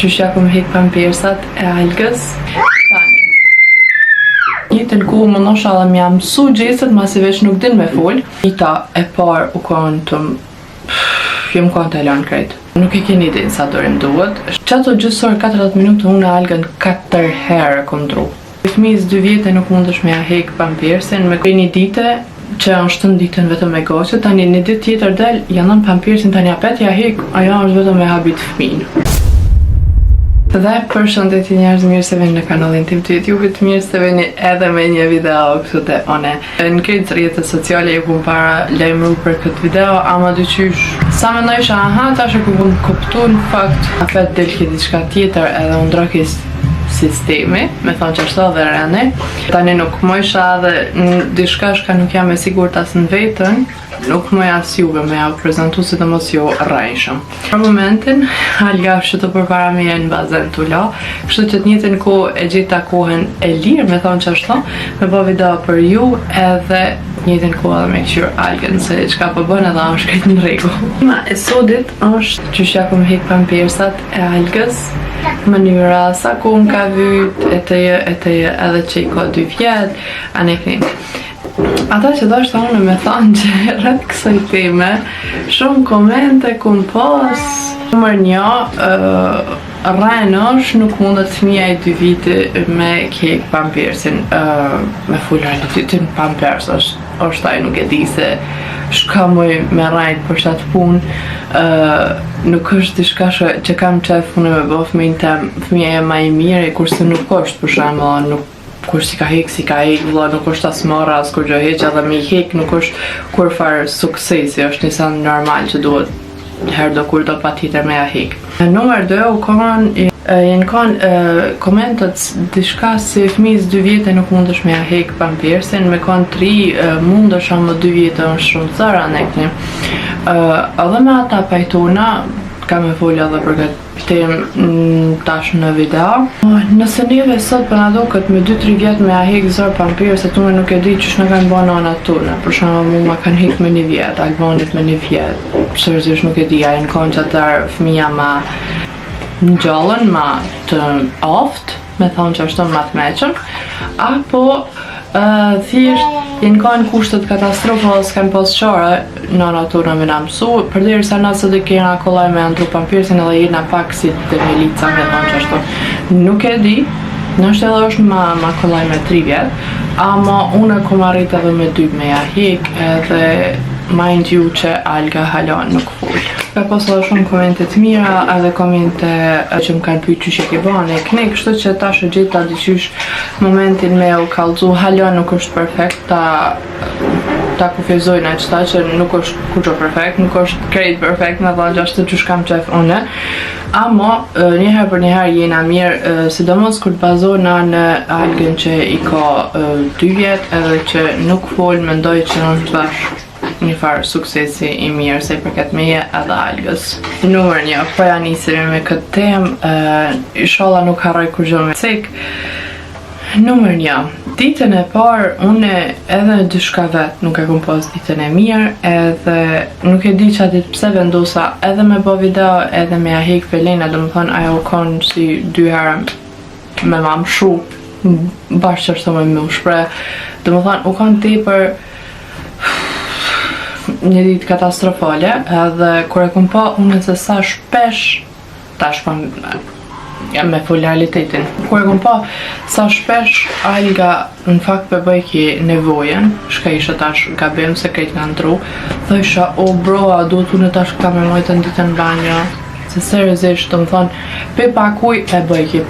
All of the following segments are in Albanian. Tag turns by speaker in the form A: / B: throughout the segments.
A: Qysh ja kom hek pampersat e Algës. Tani. Njëtën ku më nosha dhe m'jam mësu gjesët, masi veç nuk din me fol. Njëta e par u konë të jem konë të elan krejt. Nuk e keni din sa dorim duhet. Qato gjysor 40 minutë unë Algën 4 herë kom dru. Fëmijës 2 vjetë nuk mundesh me ja hek pampersin, me një dite që është të ditën vetëm me goqë, tani një ditë tjetër del, janë në pampersin tani apet ja hek, ajo është vetëm me habit fëmijën. Dhe përshëndetje njerëz, mirë se vini në kanalin tim të YouTube-it, mirë se vini edhe me një video kështu te one. Në këtë rrjetet sociale ju kum para lajmëru për këtë video, ama dyqysh sa mendojsha, aha, tash e kum kuptu në fakt, apet del ki diçka tjetër edhe unë ndrokis sistemi, me thonë që ashtu dhe rene. Tani nuk mojsha dhe diçka shka nuk jam e sigurt as në vetën, nuk më as juve me ja prezentu si të mos jo rrejshëm. Për momentin, Alga është të përpara me jenë bazen të la, kështu që të njëtën ko e gjitha kohën e lirë, me thonë që ashtu, me po video për ju edhe njëtën ko edhe me këshur Algën, se qka po bën edhe është këtë në regu. Ma e sodit është që shja kom hek pampersat e Algës, mënyra sa ku më ka vyt, e të jë edhe që i ka 2 vjetë, anë e këni. Ata që do është unë me thanë që rrët kësaj teme, shumë komente kun pos. Numër 1, rrejnë është nuk mundet fëmija i 2 vite me kek pampersin, me full realitetin pampers është taj nuk e di se shka mëj me rrejnë për shatë punë, nuk është diçka që kam qef unë me bo fëmijën tem, fëmija e ma i mire, kurse nuk është për shemë, nuk kur si ka hek, vëlla nuk është as marra, as kur gjo heq, edhe me i hek nuk është kur farë suksesi, është njësa normal që duhet herë do kur do pa tjetër me ja hek. Numër 2, jenë kanë komentët diçka si fëmijës 2 vjetë nuk mundesh me ja hek pampersin, me kanë 3 mundesh ama 2 vjetë është shumë zara nekni. Edhe me ata pajtona, kam e folja dhe për këtë temë tash në video. Nëse neve sot për nado këtë me 2-3 vjetë me a hek zërë pampirë, se tume nuk e di që shnë kanë bënë anat tune. Për shumë mu ma kanë hek me 1 vjetë, Albonit me 1 vjetë. Sërëzish nuk e di, a në konë që atër fëmija ma në gjallën, ma të aftë, me thonë që është të ma të meqën, apo thjesht jenë kanë kushtet katastrofa dhe s'kem pas qare në natura me në mësu, për deri sa nëse dhe kena kollaj me antru pampirsin edhe jena pak si të milica me thonë që ashtu. Nuk e di, nështë edhe është ma kollaj me 3 vjetë, ama unë e kom arrit edhe me 2 me ja hek edhe mind you që Alga halon nuk full. Ka pas edhe shumë komente të mira edhe komente që më kanë pyet qysh e ke bane e këne, kështu që tash e gjitha diqysh momentin me u kallëzu halon nuk është perfekt, ta kufizojnë e qëta që nuk është kuqo perfekt, nuk është krejt perfekt, me dhe gjashtë që shkam qef une. Ama njëherë për njëherë jena mirë, sidomos kur të bazona në Algën që i ka 2 vjetë edhe që nuk fol, mendoj që është bashkë një farë suksesi i mirë se i përket meje edhe Algës. Numër 1, po ja nisemi me këtë temë, inshallah nuk harroj kur gjë me cek. Numër 1, ditën e parë une edhe dyshka vetë nuk e kom pas ditën e mirë, edhe nuk e di që atit pse vendosa edhe me bo video edhe me ja hek Felena, dhe më thonë ajo konë si 2 herë me ma mshu, bashkë që është me më shpre, dhe më thonë u konë tepër një ditë katastrofale, edhe kur e kom pa unë se sa shpesh tash pa me full realitetin, kur e kom pa sa shpesh Alga në fakt për bëjki nevojen, shka isha tash gabim se krejt nga ndru, dhe isha o broa duhet unë tash ka me mojtë në ditën banjo, se seriozisht të më thonë pe pakuj e bëjki,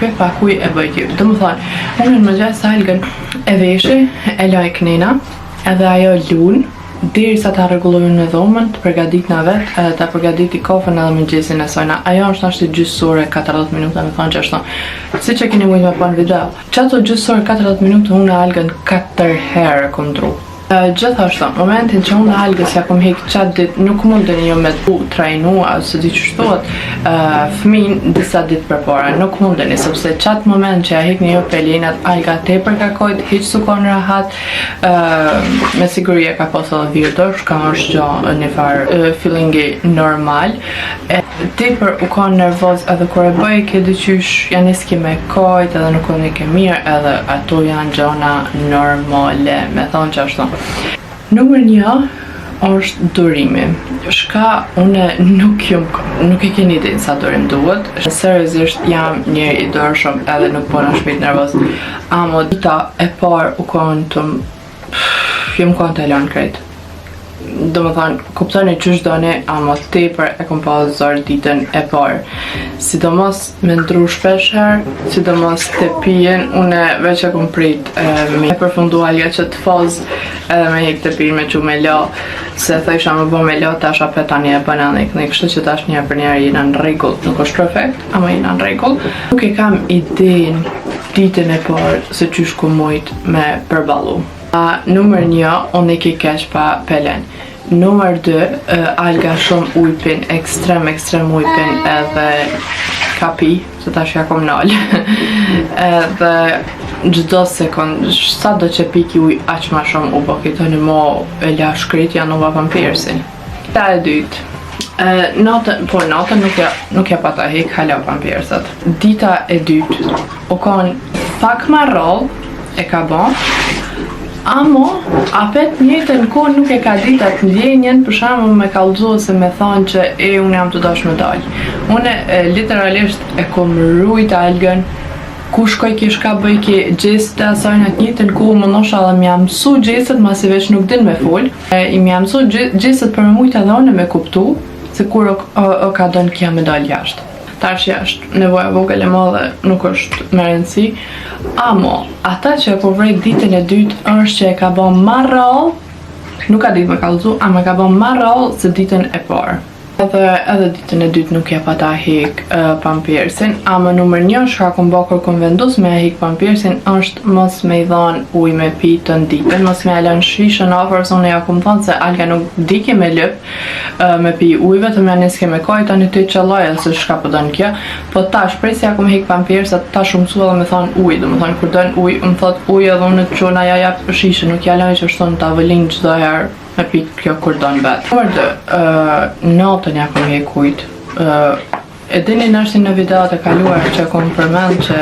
A: të më thonë unë në më gjesë Algën e veshi, e laj knina, edhe ajo lunë, deri sa ta rregullojnë në dhomën, të përgadit në vetë, edhe ta përgadit i kofën edhe mëngjesin e sojna. Ajo është ashtë gjysore 40 minuta, me thonë që ashtë. Si që keni mujtë me po në video. Qato gjysore 40 minuta unë Algën 4 herë kom dru. Gjithashtu, momentin që unë Algës ja kom hek qatë dit, nuk mundën jo me tu trajnu, ose di që shtohet, fëmin disa dit për para, nuk mundën, sepse qatë moment që ja hek një jo pelinat, Alga te përkakojt, hiq su konë rahat, me sigurie ka posë edhe virdosh, ka është gjo një farë feelingi normal, tepër u ka nervoz edhe kur e bëj ke dyqysh janë iski me kajt edhe nuk unë ke mirë edhe ato janë gjona normale, me thonë që ashtu. Numër 1 është durimi. Shka une nuk e keni idejnë sa durim duhet. Seriozisht jam njëri i dorshëm edhe nuk po në shpejt nervoz. Amo dita e parë u konë të jem konë të lanë krejt. Do më thonë, kuptoni qysh doni, ama tepër e kom pas zor ditën e parë. Sidomos me ndru shpesh herë, sidomos të pijen, une veç e kom prit me përfundu alja që të faz edhe me hek të pijen me që me la, se thësha më bo me la, tash apet tani e bëna në kështu që tash një për njerë jena në regull, nuk është perfekt, ama jena në regull. Nuk e kam idejnë ditën e parë se qysh ku mujt me përballu. Numër 1, unë i ki keq pa pelen. Numër 2, alga shumë ujpin, ekstrem ujpin edhe kapi, se tash ja kom nalë. Edhe gjdo sekund, sa do që piki uj aq ma shumë u bo kitoni mo e la shkrit janë uva vampirsin. Ta e dytë. Natën nuk ja pata hek hala vampirsat. Dita e dytë, u kon pak ma roll, e ka bon, amo, apet njëtën kohë nuk e ka ditë atë ndjenjen, për shembull me kallëzu se me thonë që unë jam të dash me dalë. Une literalisht e kom rujt algën, ku shkoj kish ka bëj ki gjesit e asajnë atë njëtën kohë më nosha dhe m'ja mësu gjesit, masi veç nuk din me fol. I m'ja mësu gjesit për me mujtë edhe one me kuptu, se kur o ka dënë kja me dalë jashtë. Tash jashtë nevoja vogël e madhe nuk është me rëndësi. Amo, ata që e po vrejt ditën e dytë është që e ka bon ma rall, nuk ka ditë me kallëzu, ama ka bon ma rall se ditën e parë. Edhe ditën e dytë nuk ja pata hek pampirsin, ama numër 1 shka kom bo kur kom vendus me hek pampirsin është mos me i dhanë uj me pi të ndipën, mos me alën shishën afer, se unë ja kom thonë se alga nuk dike me lëp me pi ujve, të me niske me kaj, tani të i qëllaja se shka po dënë kja, po tash prej se ja kom hek pampirsa, tash unë mësua dhe me thonë uj, dhe me thonë kur dënë uj, më thot uj edhe unë të qona ja jap shishën, nuk ja lajnë që është tonë të avëllin qdo herë me pit kjo kur donë vetë. Numër 2, natën ja kom hek ujt. E dini nështë në videot e kaluar që kom përmend që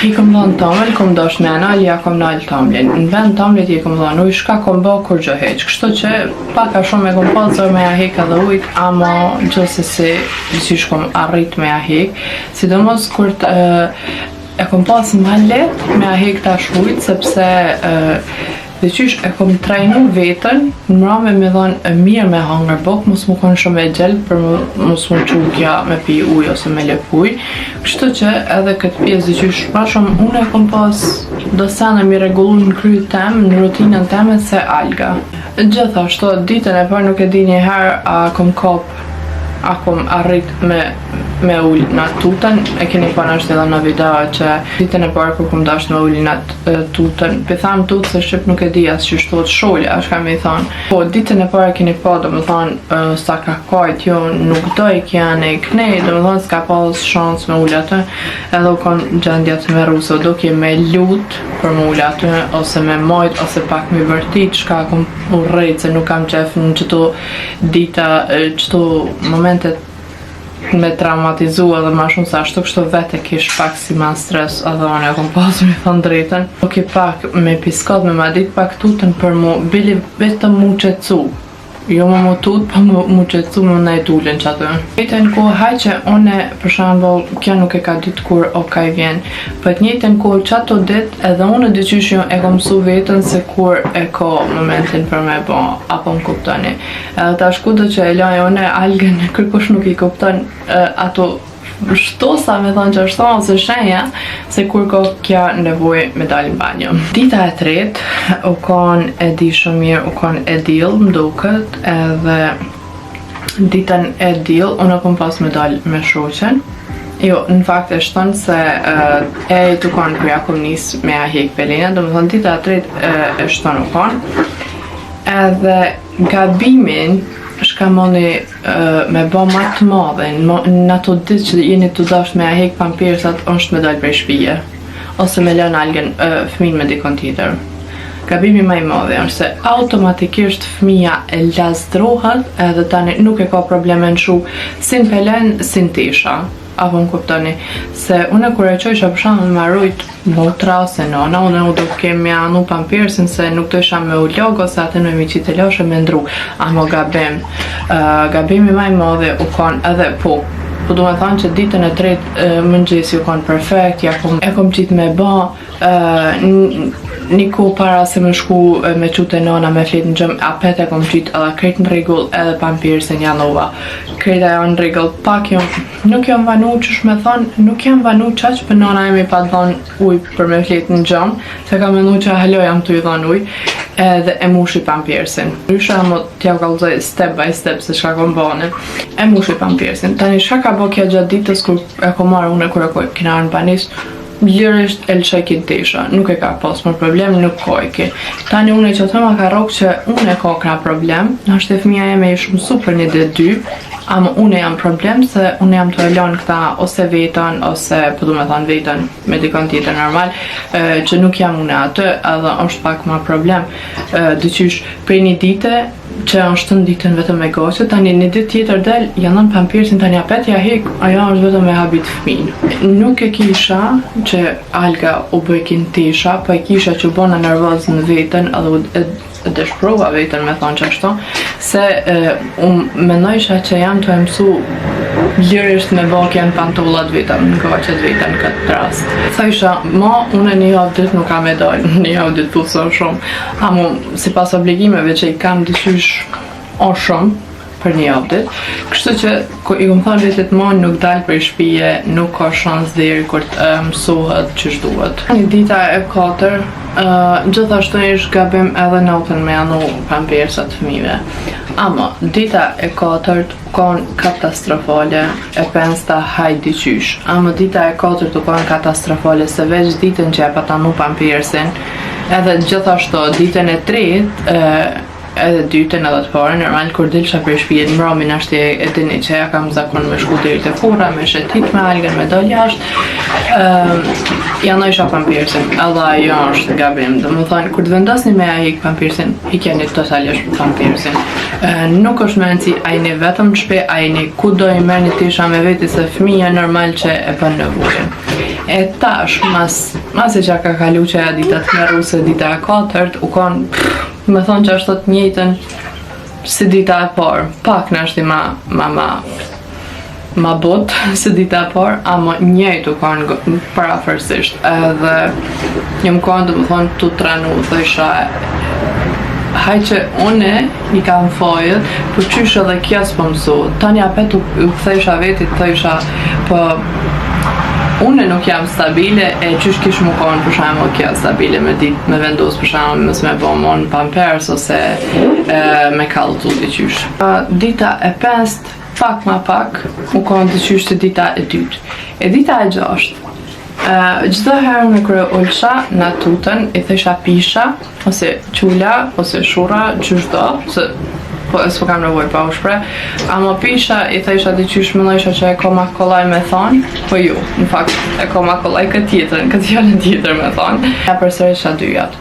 A: i kom dhonë tamël, kom dosh me anal, ja kom nalë tamlin. Në vend tamlit i kom dhonë uj, shka kom bo kur gjë heq. Kështu që paka shumë e kom pasër me ja hek edhe ujt, ama gjësësi si shkom arrit me ja hek. Sidomos kur e kom pasë ma let me ja hek tash ujt, sepse dhe qysh e kom trajnu vetën, në mrame me dhonë mirë me hangër bok, mos mu konë shumë e gjelë për mos mu qukja me pi uj ose me lep uj. Kështu që edhe këtë pjesë dhe qysh ma shumë unë e kom pas do sene mi regullu në kryet tem, në rutinën teme se alga. Gjithashtu, ditën e parë nuk e di një herë a kom kop, a kom arrit me ull në tutën, e keni pa nështë edhe në video që ditën e parë kur kom dasht me ull në tutën, për thamë tutë se shqip nuk e di asë që shtot sholja, është kam i thonë. Po, ditën e parë keni pa, do më thonë, sa ka kajt, jo nuk doj kjane i knej, do më thonë, s'ka pas shans me ull atë, edhe u kon gjendja të me rusë, do kje me lut për me ull atë, ose me majt, ose pak me vërtit, shka kom u rejt, se nuk kam qef në qëto dita, qëto momentet me traumatizu edhe ma shumë sa ashtu, kështu vete kish pak si ma stres edhe anë e kom pasur i thonë drejten. Nuk i pak me piskat me ma dit pak tutën për mu bili vetëm mu qetsu. Jo mu tut, pa mu qetsu mu nejt ullin që atë. Njëtën kohë haj që une, për shambull, kjo nuk e ka ditë kur o ka i vjen. Për njëtën kohë që ato dit, edhe une dyqysh jo e kom su vetën se kur e ka momentin për me bo, apo më kuptoni. Edhe ta shkudo që e laj une algën, kërkush nuk i kupton ato shtosa me thonë që është thonë ose shenja se kur ko kja nevoj me dalin banjo. Dita e tretë u kon e di shumë mirë, u kon e dil më duket, edhe ditën e dil unë kom pas me dal me shoqen. Jo, në fakt e shtonë se e të konë kërja kom nis me a hek pelina, do më thonë dita e tretë e shtonë u konë. Edhe gabimin shka moni me bo ma të madhe, në ato ditë që jeni të dasht me a hek pampirsat, është me dalë prej shpije, ose me lënë algen fëmin me dikon tjetër. gabimi më i madh është se automatikisht fëmia e lazdrohet edhe tani nuk e ka probleme në shu sin pelen, sin tisha. Apo më kuptoni, se unë kur e qojsha për shembull me rujt motra ose nona, unë u do kemi anu pampersin se nuk do isha me u log ose atë në miqit e loshe me ndru. Amo gabimi më i madhe u kon edhe po du me thonë që ditën e tretë mëngjesi u kon perfekt, e kom qitë me ba, një ku para se më shku me qute nona me flet në gjëm, apet e kom qitë edhe krejt në regull edhe pampersin janova. Krejt e janë në regull, pak nuk jam vanu qësh me thonë, nuk jam vanu qaq për nona e mi pa dhonë uj për me flet në gjëm, se ka menu që halo jam të i dhonë uj, edhe e mushi pampersin. Rysha më t'ja kallëzoj step by step se shka kom bane, e mushi pampersin. Tani shka ka bo kja gjatë ditës kur e kom marrë unë kur e kina në banis, lirisht e lëshekin tesha, nuk e ka pas më problem, nuk ko e ke. Tani unë e që të më ka rokë që unë e ka kna problem, nështë e fëmija e me i shumë super një dhe dy, ama unë jam problem se unë jam të elon këta ose vetën, ose përdu me thonë vetën me dikon tjetër normal, që nuk jam unë atë, edhe është pak ma problem. Dëqysh, prej një dite, që është të ditën vetëm me goqë, tani një ditë tjetër del, janë në pampersin, tani apet ja hek, ajo është vetëm me habit fëmin. Nuk e kisha që Alga u bëjkin tesha, po e kisha që bona nervoz në vetën, edhe dëshprova vetën me thonë që ashtu, se unë menojsha që jam të emsu lirisht me bakjen pantullat vetëm, në goqet vetën këtë rast. Thajsha, unë një javë dit nuk kam e dojnë, një javë dit puso shumë, amu si pas obligimeve që i kam dysysh o shumë, për një javë dit, kështu që i kom thonë vetit nuk dalë për shpije, nuk ka shans deri kur të mësohet që shduhet. Një dita e 4, gjithashtu ish gabim edhe natën me anu pampersat fëmive. Ama, dita e 4 kon katastrofale, e pensta hajdi qysh. Ama dita e 4 të kon katastrofale, se veç ditën që e pat anu pampersin, edhe gjithashtu ditën e 3 edhe dytën edhe të parë, normal kur dilsha për shpijet mramin ashtë e dini që ja kam zakon me shku deri të fura, me shetit me Algën, me dol jashtë, janë isha pampersin, edhe ajo është gabim, dhe më thonë, kur të vendosni me ajik pampersin, hikjeni totalisht pampersin. Nuk është me nëci ajni vetëm në shpe, ajni ku do i merë një tisha me veti se fëmija normal që e bën në vurin. E tash, mas e që ka kalu që e dita të meru se dita e 4, u konë, me thonë që është të njëjtën si dita e parë, pak në është ma bot si dita e parë, ama njëjtë u konë parafërsisht, edhe njëm konë të më thonë të trenu, dhe isha haj që une i kam fojët, për qysh edhe kja s'po mësu, tani apet u këthejsha vetit, të isha për unë nuk jam stabile e qysh kish më konë për shembull kjo stabile me ditë me vendos për shembull mos me bë mon pampers ose me kallëzu të qysh. Dita e 5 pak ma pak u konë të qysh të dita e 2. E dita e 6 çdo herë me kur ulsha na tutën i thesha pisha ose qula ose shura çdo se po s'po kam nevojë pa u shpreh, ama pisha i thesha të qysh mendojsha që e koma kollaj me thonë, po ju, në fakt e koma kollaj këtë fjalën tjetër me thonë. Ja përsërisha dyjat.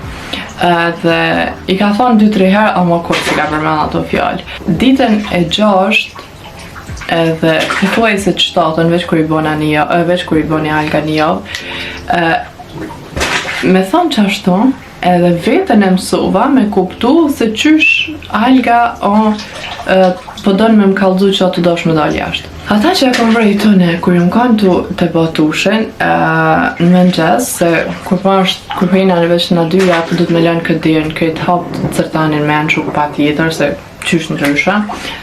A: Dhe i ka thonë 2-3 herë, ama kur s'ka përmend ato fjalë. Ditën e 6 edhe thuaj se 7-ën veç kur i boni Alga një javë, me thonë që ashtu, edhe vetën e mësova me kuptu se qysh Alga po donë me më kallëzu që të dosh me dal jashtë. Ata që e kom vrejtune, kur jëm kanë të botushin, në mëngjes, se kur përjina në veç në dyja, po du të me lënë këtë dirën, këtë hapë të cërtanin me në shuk pa tjetër, se qysh ndryshe,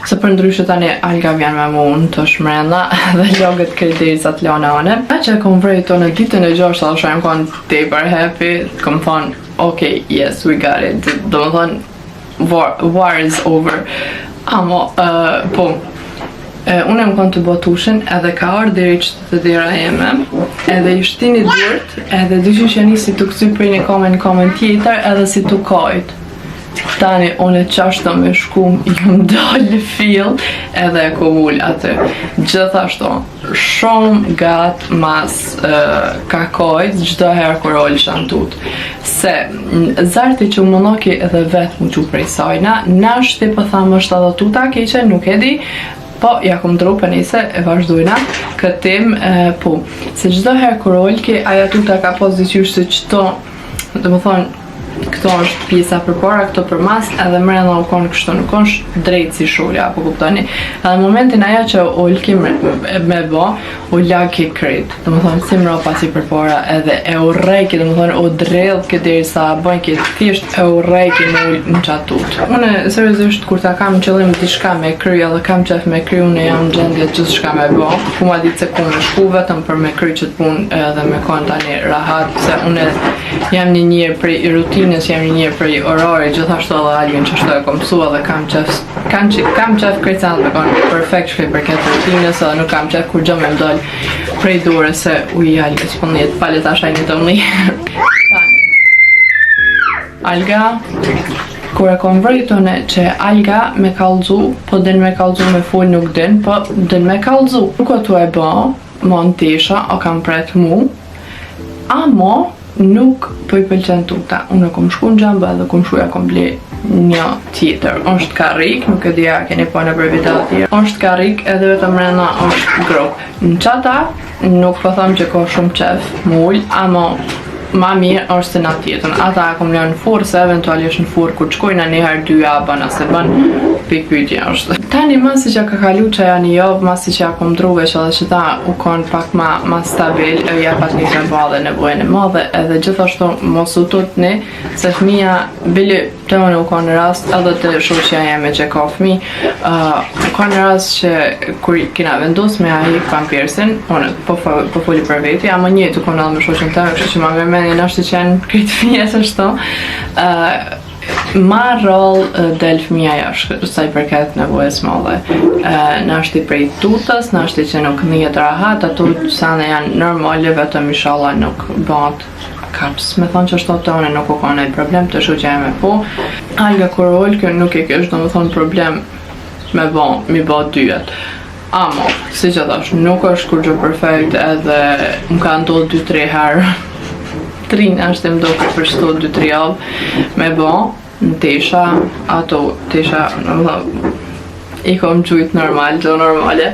A: se për ndryshe tani Alga vjen me mund të shmrenda dhe logët këtë dirë sa të lana anë. Ata që e kom vrejtune, ditën e 6, të shajmë kanë tepër happy, kom thonë, okay, yes, we got it. Do më thonë, war is over. Amo, po, unë e më konë të botushin, edhe ka orë deri që të dira jeme, edhe i shtini dyrt, edhe dyqysh janë si të kësy për një komen tjetër, edhe si të kajt. Tani, unë qashtu me shku, jam dalë fill edhe e kom ull aty. Gjithashtu, shumë gatë mas kakojt, gjdo herë kur ollë shantut. Se, zarti që mënoki edhe vetë mu që prej sajna, nashti për thamë është edhe tuta keqe, nuk e di, po, ja kom dru për nise, e vazhdojna, këtim, po, se gjdo herë kur ollë ki, aja tuta ka pos diqysh se qëto, dhe më thonë, këto është pjesa përpara, këto për mas, edhe mrena u konë kështu, nuk është drejt si shulja, apo kuptoni. Edhe momentin aja që u lki me bo, u laki krejt. Dhe më thonë, si mropa si përpara, edhe e u rejki, dhe më thonë, u drejt këtë deri sa bëjnë këtë thjesht e u rejki me ullë në qatut. Une, seriosisht, kur ta kam qëllim diçka me kry, edhe kam qef me kry, une jam gjendje gjithë shka me bo. Ku ma ditë se ku me shku vetëm për me kry qëtë pun edhe me konë tani rahat, se une jam një njërë prej rutinës, jam një njërë prej orari, gjithashtu edhe algën që shto e kom mësua dhe kam qef krejtësan me konë perfekt shkej për këtë rutinës, edhe nuk kam qef kur gjë me mdoll prej dure se uj algës për njët palet ashaj një të mli. Alga, kur e kom vrejtone që alga me kalzu, po din me kalzu me full nuk din, po din me kalzu. Nuk o tu e ba, mon tesha, o kam pret mu, amo nuk po i pëlqen tuta. Unë kom shku në gjamba edhe kom shuja kom ble një tjetër. Është karrik, nuk e dhja keni po në për vita tjerë. Është karrik edhe vetëm mrena është grop. Në qata nuk po thom që ka shumë qef mull, ama ma mirë është se në tjetën. Ata kom lënë në furë, se eventualisht në furë kur qkojnë një herë dy jaba nëse bën pikpytje është. Tani masi që ka kalu që ja një javë, masi që ja kom druve që edhe që ta u konë pak ma stabil, e ja pat një të madhe nevojën e madhe, edhe gjithashtu mos u tutni, se fëmija bili të unë u konë rast, edhe të shoqja jeme që ka fëmi, u konë rast që kur kina vendus me ahi pampirsin, unë po foli për veti, ama njëtë u konë edhe me shoqën të, kështë që ma mërmeni nështë që janë krejtë fëmijës ashtu, ma rol del fëmija jashtë, sa i përket nevojës madhe. Nashti prej tutës, nashti që nuk njët rahat, ato sane janë normale, vetëm inshallah nuk bëhat kaps. Me thonë që shtot të une nuk u ka nëjë problem të shoqja e me po. Alga kur olke nuk i kesh do me thonë problem me mi ba dyjet. Amo, si që thash, nuk është kur gjë perfekt edhe më ka ndodhë 2-3 herë. Trinë është më do këtë përshtu 2-3 javë me ba. Në tesha, ato tesha, i kom gjujt normal, gjë normale.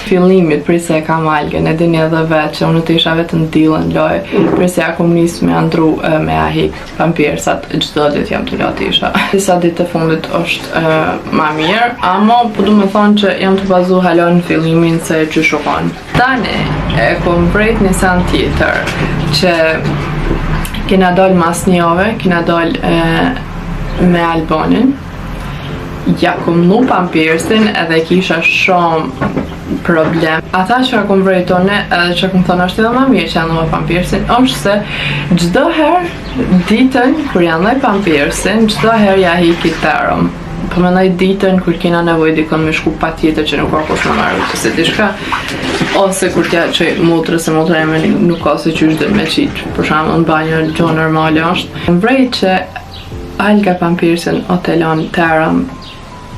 A: Fillimit, prisa e kam algën, e dini edhe vetë që unë tesha vetë në dilën loj, prisa ja kom njësë me andru me ahik pampirsat, gjithdo dit jam të la tesha. Disa dit të fundit është ma mirë, ama po du me thonë që jam të bazu halon në fillimin se që shukon. Tani, e kom vrejt një san tjetër, që kina doll mas një ove, kina doll me Albanin, ja kom nu pampirsin edhe kisha shumë problem. Ata që kom vrejtone edhe që kom thonë është edhe ma mirë që janë me pampirsin, është se gjdo herë ditën kur janë me pampirsin, gjdo herë ja hiki terëm. Po mendoj ditën kur kena nevojë dikon me shku pa tjetër që nuk ka kush më marrë të se dishka, ose kur t'ja që motrës e motra e nuk ka se qysh dhe me qitë, për shamë në banjo gjo normale është. Më vrejt që alga pampirsin o të lanë terëm,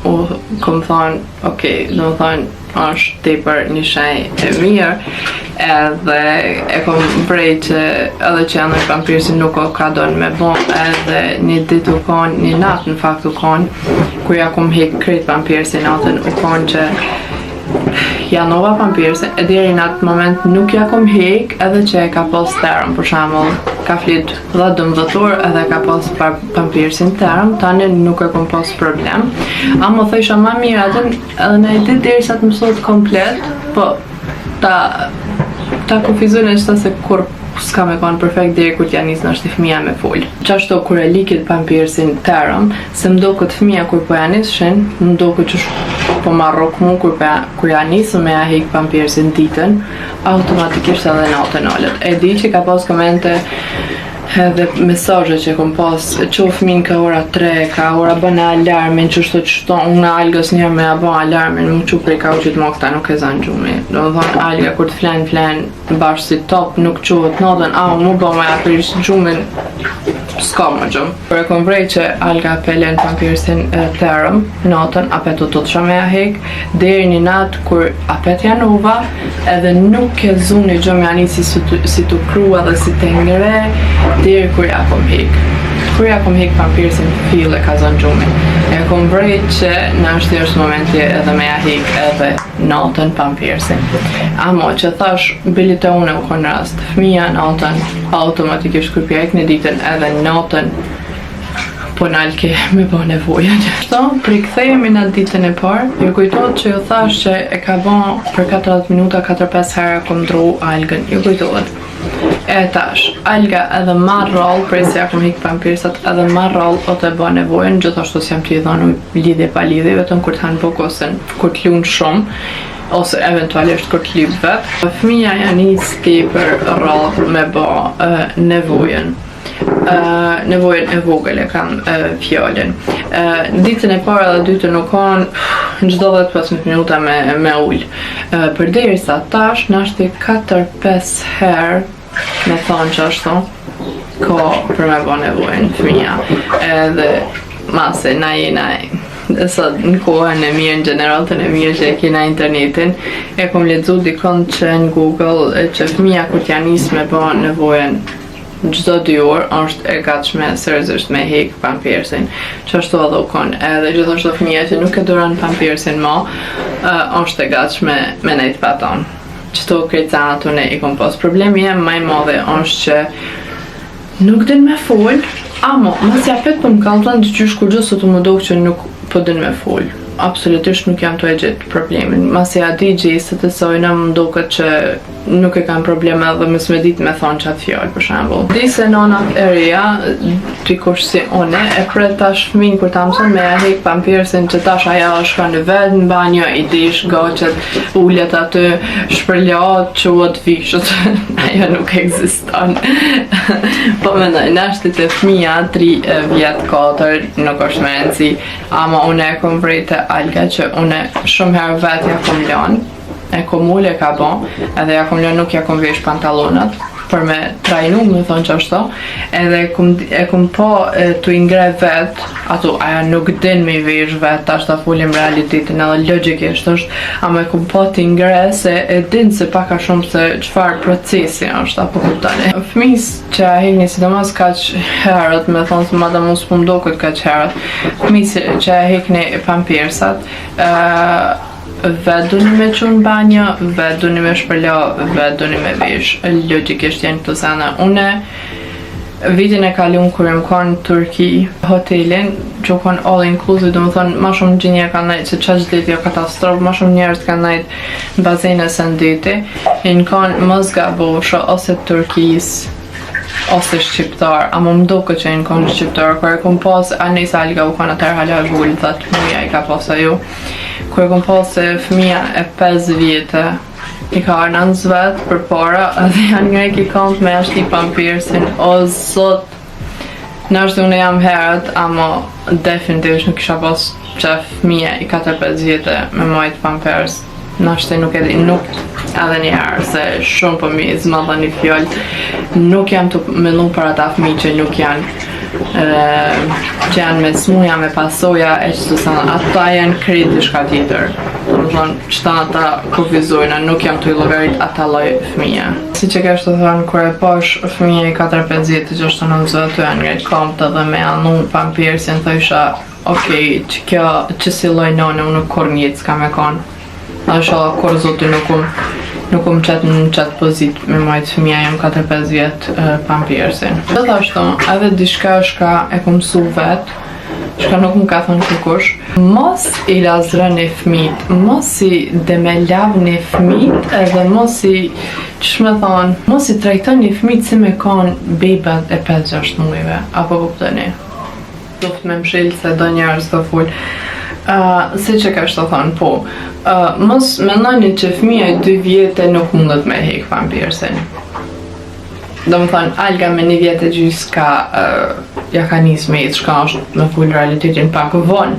A: u kom thonë, okej, do më thonë, është tepër një shenjë e mirë, edhe e kom vrejt që edhe që janë pampirsin nuk o ka donë me bon, edhe një dit u konë, një natë në fakt u konë, kur ja kom hek krejt pampirsin natën, u konë që janova pampirsin, e deri në atë moment nuk ja kom hek, edhe që e ka pos terëm, për shamull, ka flit 12 edhe ka pos pampirsin terëm, tani nuk e kom pos problem. Amo thësha ma mirë atën, edhe në e dit deri sa të mësot komplet, po ta kufizun e qëta se kur s'ka me konë perfekt deri kur t'ja njës nështë i fëmija me full. Qashto kur e likit pampirsin terëm, se mdo këtë fëmija kur po ja njësëshin, mdo këtë që po marrok mu kur ja njësë me ja hek pampirsin ditën, automatikisht edhe natën alët. E di që ka pas komente edhe mesazhe që kom pas, që fëmin ka ora 3, ka ora bëne alarmin, që shto unë algës njërë me a bënë alarmin, më që prej ka u qitë më këta nuk e zanë gjumi. Do më thonë alga kur të flenë bashkë si top, nuk quhet natën, mu bënë me a prish gjumin, s'ka më gjumë. Kur e kom vrej që Alga pelen pampirsin terëm, natën, apet u të të shumë e hek, deri një natë kur apet januva, edhe nuk e zuni gjumë janë si të krua dhe si të ngre, deri kur ja kom hek. Kur ja kom hek pampirsin, fillë e ka zonë gjumë. E kom vrej që në është momenti edhe me ja hek edhe natën pampirsin. Amo që thash, bilit e une u konë rast, fëmija natën automatikisht kur pjek në ditën edhe natën po nalke me bo nevojën. Shto, prikthejemi në ditën e parë, ju kujtojt që ju thash që e ka bon për 40 minuta 4-5 herë kom dru Algën, ju kujtojt. E tash, Alga edhe marrë rol, prej se ja kom hik pampirsat, edhe marrë rol o të bo nevojën, gjithashtu si jam të i dhonu lidhje pa lidhje, vetëm kur të hanë bokosin, kur të lunë shumë, ose eventualisht kur të lyp vet. Fëmija janë niski për rol me bo nevojën. Nevojën e vogël e kam fjallin. Ditën e parë dhe dytën nuk kanë në çdo 10-15 minuta me ull. Përderisa tash nashti 4-5 herë me thonë që ashtu ka për me bo nevojën fëmija. Edhe mase na jena sot në kohën e mirë, në general të në mirë që e kina internetin, e kom lexu dikon që në Google që fëmija kur t'ja nis me bo nevojën çdo 2 orë është e gatshme seriozisht me hek pampirsin. Që ashtu edhe u konë, edhe gjithashtu fëmija që nuk e duron pampirsin mo, është e gatshme me nejt paton. Qëto krejtësanat une i kom pas. Problemi jem maj madhe është që nuk din me fol, amo, mas ja pet për më kalton të qysh kur gjithë së të më dok që nuk po din me fol. Absolutisht nuk jam të e gjithë problemin. Mas ja di gjithë të sojna më doket që nuk e kam probleme dhe më s'me dit me thonë qatë fjallë për shambull. Di se nonat e reja, dikush si une, e pret tash fëmin kur ta mëson me ja hek pampirsin që tash aja është ka në vetë në banjo, i dish, gocet, ullet aty, shpërljat, quat vishët, ajo nuk eksiston. Po mendoj, nashtit e fëmija, 3 vjet, 4, nuk është me rëndësi, ama une e kom vrejtë Alga që une shumë herë vetë ja kom lanë, e kom ullë e ka bon, edhe ja kom lanë nuk ja kom vesh pantalonat, për me trajnu, më thonë që ashtu, edhe e kom po të ingre vetë, ato aja nuk din me i vesh vetë, tash ta fullim realitetin edhe logikisht është, ama e kom po të ingre se e din se paka shumë se qfar procesi është, apo kuptani. Fëmis që a hekni sidomos kaq herët, me thonë se madam unë s'po mdokët kaq herët, fëmis që a hekni pampirsat, vetë duni me qunë banjo, vetë duni me shpërla, vetë duni me vesh. Logikisht janë këto sana. Une vitin e kalun kur më kanë në Turki hotelin, që kanë all inclusive, do më thonë ma shumë gjinja kanë najtë që qaq deti o katastrofë, ma shumë njerës kanë najtë në bazene së ndeti, i në kanë mëzga bosho ose Turkis ose shqiptar, ama më duke që i në kanë shqiptar, kër e kom pas, anis Alga u kanë atër hala vull, thatë mëja i ka pas ajo. Kër e kom pas e fëmija e 5 vjetë, i ka arnën zvet për para, edhe janë nga i ki kont me ashti pampirsin, o zot, në është unë jam herët, ama definitivisht nuk isha pas që fëmija i 4-5 vjetë me majtë pampirs. Në është nuk edhe, nuk edhe një herë, se shumë për mi zma dhe një fjollë, nuk jam të mendu për ata fëmi që nuk janë, që janë me smuja, me pasoja, e që të sanë, ata janë krejt të shka tjetër. Të më thonë, që ta ata kufizojnë, nuk jam të i logarit ata loj fëmija. Si që kështë të thonë, kër e posh fëmija i 4-5 vjetë që është të nëzve të janë ngrejt komptë dhe me anu pampirsin, të isha, okej, që kjo, që si loj none, unë kur njëtë s'ka me konë. Dhe shala kur zoti nuk qëtë në qëtë pozit me majtë fëmija jem 4-5 vjetë pampirsin. Gjithashtu, edhe dishka shka e kom su vetë, shka nuk më ka thonë kukush, mos i lazrëni fëmit, mos i demelavni fëmit, edhe mos i, që me thonë, mos i trajtoni fëmit si me kanë bebat e 5-6 mujve, apo kuptoni. Duft me mshilë se do njerës të full. Si që ka shtë të thonë, po, mos menoni që fëmija i 2 vjetë nuk mundet me hek pampirsin. Do më thonë, Alga me 1 vjet e gjys ja ka nis me jetë shka është me full realitetin pak vonë.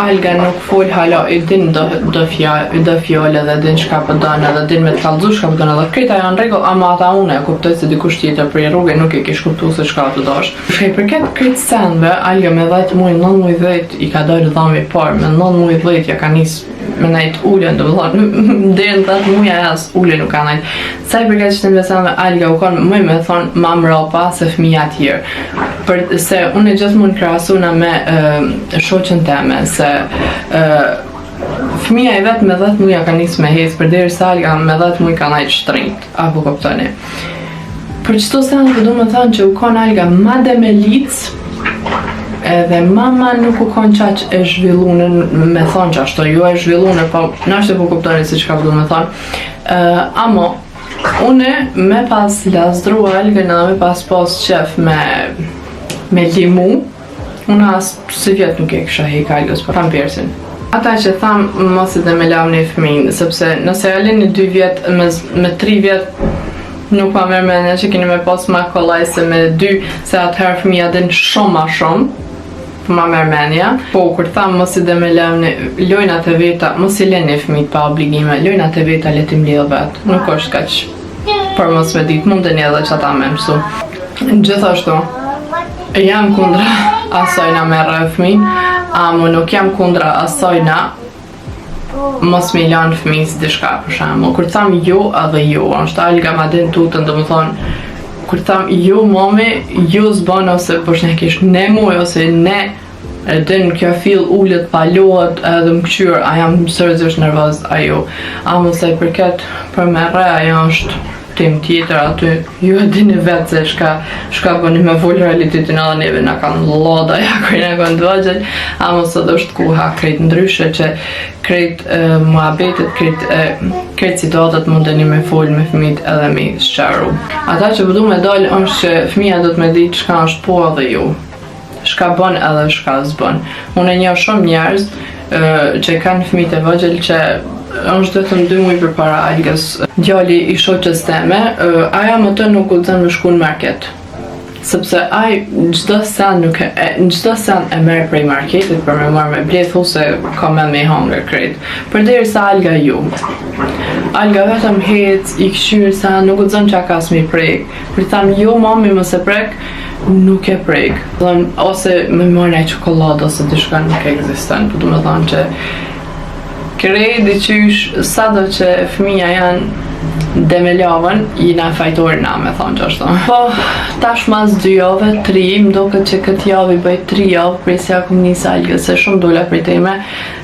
A: Alga nuk full hala i din do fjole dhe din shka për dënë edhe din me të kalëzu shka për dënë edhe krita janë regull, ama ata une e kuptoj se dikush tjetër për rrugë nuk e kish kuptu se shka të dosh. Shka i përket kritë senve, Alga me 10 muaj, 9 muaj 10 i ka dojnë dhami par, me 9 muaj 10 ja ka nis me najt ullën, do më thonë, dhe në 10 muaj as ullën nuk ka najt. Sa i përket që të investan me Alga u konë, mëj me thonë ma mrapa se fëmija tjerë. Se unë e gjithë mund krasuna me shoqen teme, se fëmija i vetë me 10 muaj ka njës me hes, për deri sa Alga me 10 muaj ka najt shtrinjt, apo koptoni. Për qëto se në du me thonë që u konë Alga ma dhe me licë, edhe mama nuk u konë qaq e zhvillune me thonë që ashtu, jo e zhvillune, po nashtë e po kuptoni se që ka du me thonë. Amo, une me pas lasdru Algën edhe me pas qef me limu, une as si vjetë nuk e kësha hek Algës për pampersin. Ata që thamë mos i dhe me lavni fëmin, sepse nëse alin një 2 vjet me 3 vjet nuk pa mërë menja që keni me pas ma kollaj se me 2, se atëherë fëmija din shumë ma shumë, ma mërë menja. Po, kur thamë mos i dhe me lavni lojnat e veta, mos i leni fëmijët pa obligime, lojnat e veta letim lidhë vetë, nuk është kaq për mos me ditë, mund të një edhe që ata me mësu. Gjithashtu, jam kundra asojna me rrë fëmijë, amo nuk jam kundra asojna mos me lanë fëmijës dishka për shemull. Kur tham jo edhe jo, është Alga ma din tutën, do më thonë, kur tham jo mami, jo zbon ose përshnekish ne muj ose ne e din kjo fill ullet palohet edhe më këqyr, a jam sërëzisht nervoz, ajo. Amo se i përket për me re, ajo është tim tjetër aty, ju e dini vetë se shka bëni me full realitetin edhe neve na kanë loda ja kërë në kënë dëgjën, amo sot është kuha krejt ndryshe që krejt muhabetet, krejt situatet mundeni me full me fëmijët edhe me sqaru. Ata që përdu me dalë është që fëmija do të me ditë shka është po edhe ju, shka bën edhe shka zbën. Unë e një shumë njerëz që kanë fëmijët e vëgjel që është vetëm 2 muaj përpara Algës, djali i shoqes teme, aja më të nuk guxon me shku në market. Sepse aj çdo sen e merr prej marketit për me marrë me ble, thu se ka me hangër krejt. Përderisa Alga ju. Alga vetëm hec, i këshyr sa nuk guxon çka kas me prek. Kur tham jo mami mos e prek, nuk e prek. Ose me marrë një çokoladë ose diçka nuk ekziston, po do të thonë që krej dhe qysh sa do që fëmija janë dhe me lavën, jina fajtori na me thonë që ashtu. Po, tash mas 2 jave, 3, mdo këtë që këtë javë i bëj 3 javë prej se akum njësë Algës, se shumë dole për teme,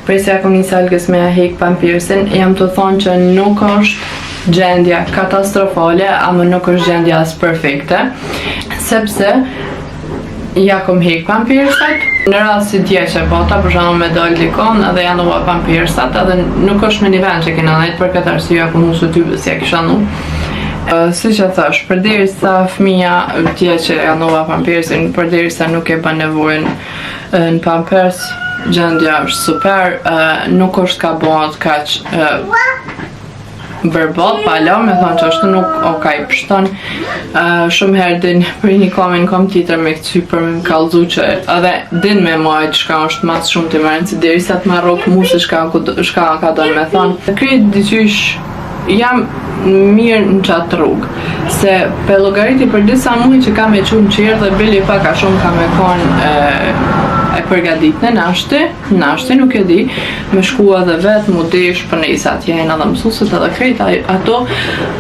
A: prej se akum njësë Algës me a hek pampersin, jam të thonë që nuk është gjendja katastrofale, ama nuk është gjendja as perfekte, sepse ja kom hek pampersit, në rast si dje që bota për shumë me dojnë dikon edhe janë ua pampersat edhe nuk është me një vend që kena nejtë për këtë arsye ku musë ty si e kisha nu. Si që thash, përderi sa fëmija tje që janë ua pampersin, përderi sa nuk e bën nevojnë në pampers, gjendja është super, nuk është ka bëhat kaq verbal, pala, me thonë që është nuk okej pështon. Shumë herë din për një kom tjetër me këty për me më kalzu që edhe din me majt shka është mas shumë të mërën, si deri sa të marrok mu se shka ka dojnë me thonë. Kryt diqysh jam mirë në qatë rrugë, se pe logariti për disa muaj që ka me qunë qërë dhe bili pak a shumë ka me konë e përgadit në nashti nuk e di, me shkua dhe vetë, mu desh, për nejsa atje e në dhe mësuset edhe krejt ato,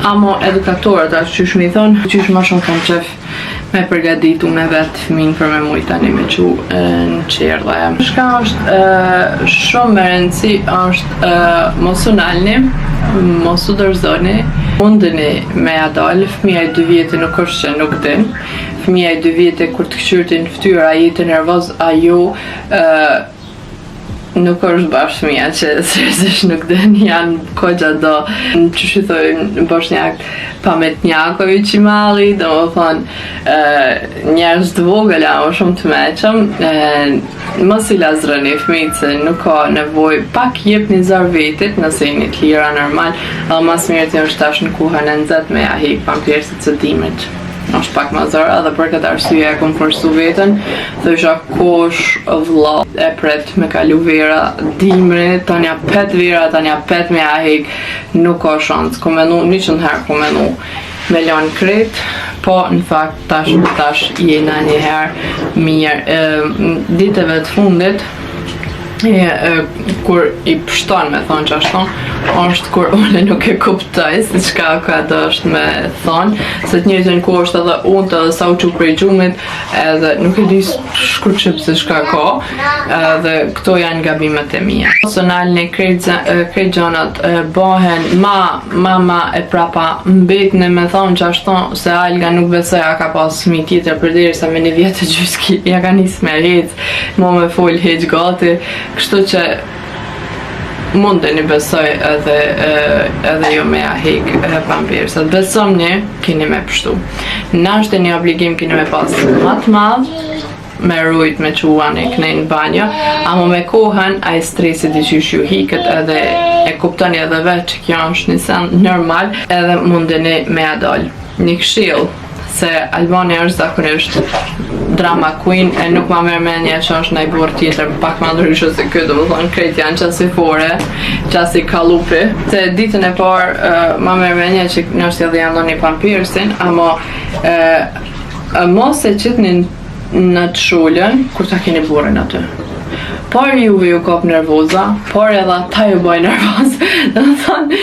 A: amo edukatorët, ashtë qysh mi thonë, qysh ma shumë kam qef me përgaditu me vetë fëmin për me mujta një me qu në qërë dhe. Shka është shumë më rëndësi, është mosu nalni, mosu dërzoni, mundeni me adalë, fëmija i 2 vjetë nuk është që nuk din, fëmija i 2 vjetë kur të këshyrtin ftyra, a jetë nervoz, a ju nuk është bashkë fëmija që sërësish nuk din, janë kogja do që shithojnë boshnjak pametnjaković i mali, do më thonë njerës të vogëla o shumë të meqëm, mos i lazroni fëmijët se nuk ka nevoj, pak jep një zor vetit nëse i një të lira normal, edhe mas mirë të është tash në kuhën e nëzet me a hek pampersit së dimit. është pak më zëra dhe për këtë arsye e kom forcu veten. Thësha kosh vëlla e pret me kalu vera dimri, tanja 5 vera, tanja 5 me ahik, nuk ka shans. Kom menu 100 herë kom menu me lanë kret, po në fakt tash jena njëherë mirë. Ditëve të fundit kur i pështon me thonë që është kur unë nuk e kuptoj se çka ka është me thonë, se të njëjtën kohë është edhe unë edhe sa u çu prej gjumit, edhe nuk e di shkurtshëm se çka ka, dhe këto janë gabimet e mia. Personale krejt gjanat bëhen mama e prapa mbetne me thonë që se Alga nuk besoj a ka pas fëmijë tjetër përderisa me 1 vjet e gjys ja ka nis me hec, mo me fol heq gati. Kështu që mundeni besoj edhe jo me ahik pampirsat. Besomni, keni me pështu. Na është një obligim keni me pas më të madh, me rujt me quani knejnë banjo, ama me kohën a i stresit i qysh ju hiket edhe e kuptoni edhe veç që kjo është një sen normal, edhe mundeni me adol. Një këshill se Albania është zakonisht drama queen e nuk ma merr mendja që është ndaj burr tjetër pak më ndryshe se ky, domethënë krejt janë qasi fore, qasi kallupi. Se ditën e parë ma merr mendja që nëse edhe janë dhënë pampirsin, ama mos e qitni në të shullën kur ta keni burrin aty. Por juve ju kap nervoza, por edhe ata ju bëjnë nervoz. Domethënë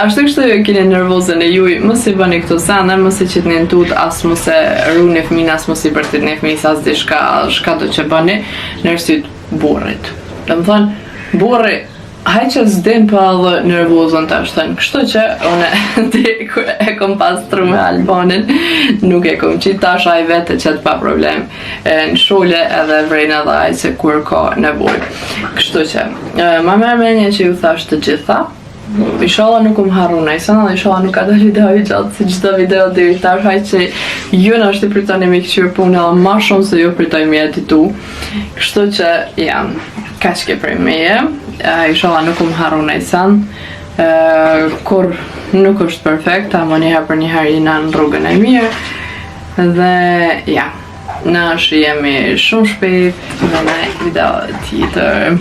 A: ashtu kështu ju keni nervozën e juj, mos i bëni këto sene, mos i qitni në tut, as mos e rruni fëmin, as mos i bërtitni fëmis, as diçka do që bëni në arsyet burrit. Domethënë burri haj që s'din pa edhe nervozën të ashtën. Kështu që unë kur e kom pastru me Albanin, nuk e kom qitë, tash aj vete qëtë pa problem në shule edhe vrejnë edhe aj se kur ka nevoj. Kështu që, ma merr mendje që ju thash të gjitha, inshallah nuk harru nejsen, dhe inshallah nuk ka të video i gjatë si gjitha video dhe i tash haj që ju në është i pritoni me këqyrë punë edhe ma shumë se ju pritoj me editu. Kështu që, ja, ka që ke prej meje, inshallah nuk harru nejsen, kur nuk është perfekt, ama njëherë për njëherë jena në rrugën e mirë, dhe ja, na shihemi shumë shpejt në një video tjetër.